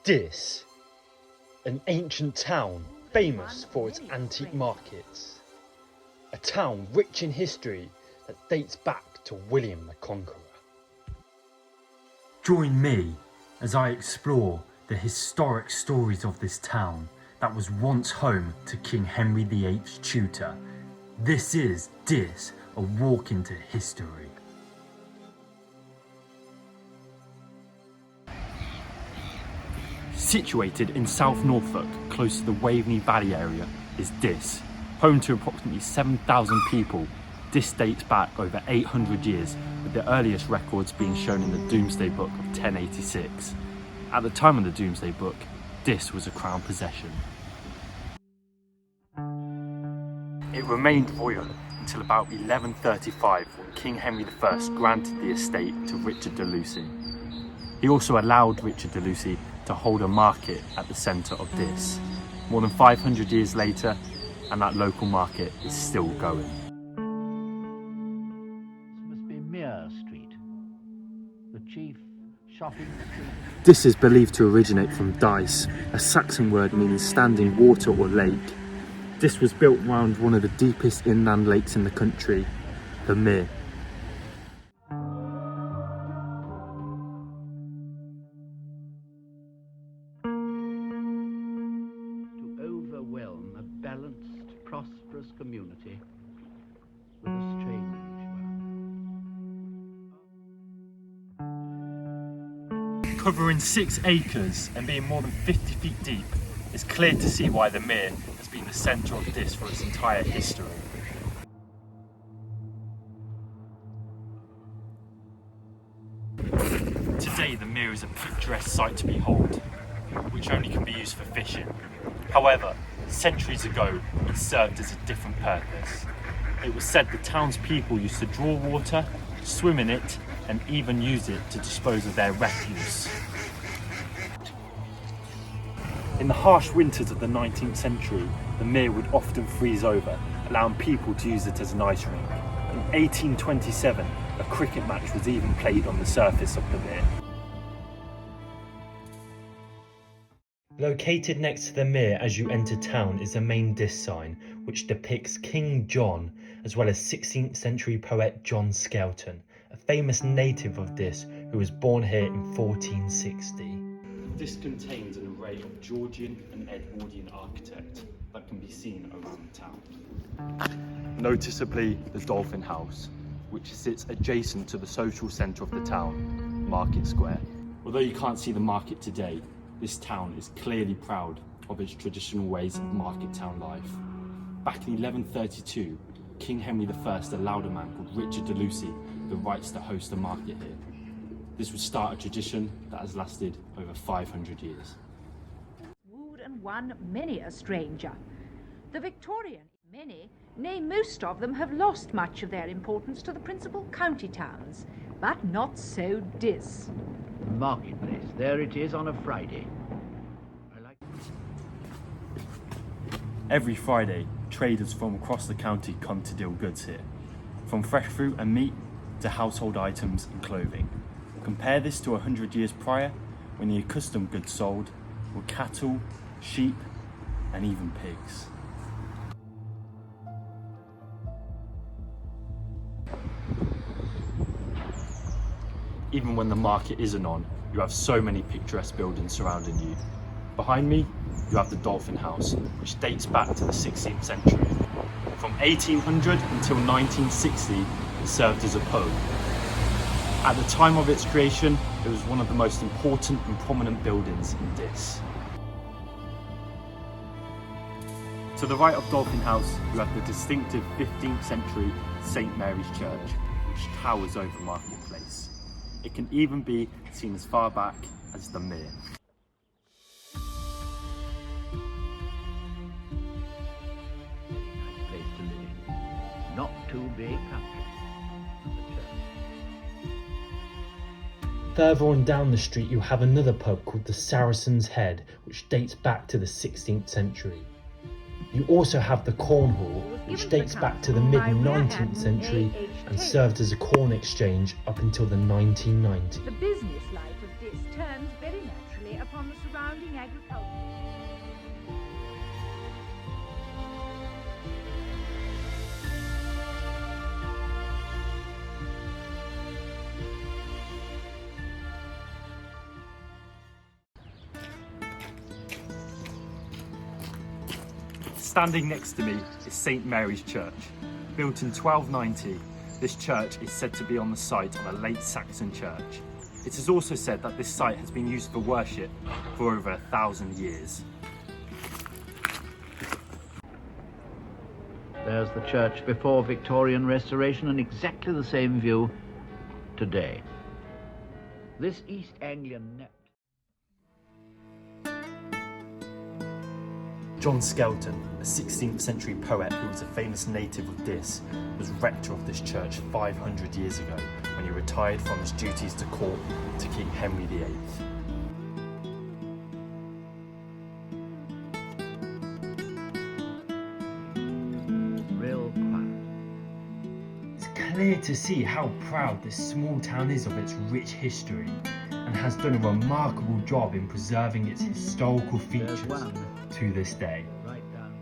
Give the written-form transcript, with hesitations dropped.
Dis, an ancient town famous for its antique markets. A town rich in history that dates back to William the Conqueror. Join me as I explore the historic stories of this town that was once home to King Henry VIII's tutor. This is Dis, a walk into history. Situated in South Norfolk, close to the Waveney Valley area, is Dis. Home to approximately 7,000 people, Dis dates back over 800 years, with the earliest records being shown in the Domesday Book of 1086. At the time of the Domesday Book, Dis was a crown possession. It remained royal until about 1135, when King Henry I granted the estate to Richard de Lucy. He also allowed Richard de Lucy to hold a market at the centre of Dis. More than 500 years later, and that local market is still going. This must be Mere Street, the chief shopping street. Dis is believed to originate from Dice, a Saxon word meaning standing water or lake. Dis was built around one of the deepest inland lakes in the country, the Mere. Overwhelm a balanced, prosperous community with a strange one. Covering 6 acres and being more than 50 feet deep, it's clear to see why the Mere has been the centre of Dis for its entire history. Today the Mere is a picturesque sight to behold, which only can be used for fishing. However, centuries ago, it served as a different purpose. It was said the townspeople used to draw water, swim in it, and even use it to dispose of their refuse. In the harsh winters of the 19th century, the Mere would often freeze over, allowing people to use it as an ice rink. In 1827, a cricket match was even played on the surface of the Mere. Located next to the Mere as you enter town is the main Dis sign, which depicts King John, as well as 16th century poet John Skelton, a famous native of Dis who was born here in 1460. Dis contains an array of Georgian and Edwardian architecture that can be seen around the town. Noticeably, the Dolphin House, which sits adjacent to the social centre of the town, Market Square. Although you can't see the market today, this town is clearly proud of its traditional ways of market town life. Back in 1132, King Henry I allowed a man called Richard de Lucy the rights to host a market here. This would start a tradition that has lasted over 500 years. Wooed and won many a stranger. The Victorian, many, nay most of them have lost much of their importance to the principal county towns, but not so Dis. The marketplace, there it is on a Friday. Every Friday, traders from across the county come to deal goods here, from fresh fruit and meat to household items and clothing. Compare this to 100 years prior, when the accustomed goods sold were cattle, sheep, and even pigs. Even when the market isn't on, you have so many picturesque buildings surrounding you. Behind me, you have the Dolphin House, which dates back to the 16th century. From 1800 until 1960, it served as a pub. At the time of its creation, it was one of the most important and prominent buildings in Dis. To the right of Dolphin House, you have the distinctive 15th century St. Mary's Church, which towers over Marketplace. It can even be seen as far back as the Mere. Nice place to live in. Not too big country. Further on down the street you have another pub called the Saracen's Head, which dates back to the 16th century. You also have the Corn Hall, which dates back to the mid-19th century and served as a corn exchange up until the 1990s. The business life of Dis turns very naturally upon the surrounding Standing next to me is St Mary's Church. Built in 1290, this church is said to be on the site of a late Saxon church. It is also said that this site has been used for worship for over 1,000 years. There's the church before Victorian restoration, and exactly the same view today. This East Anglian net. John Skelton, a 16th century poet who was a famous native of Diss, was rector of this church 500 years ago when he retired from his duties to court to King Henry VIII. Real quiet. It's clear to see how proud this small town is of its rich history and has done a remarkable job in preserving its historical features There's one to this day. right down.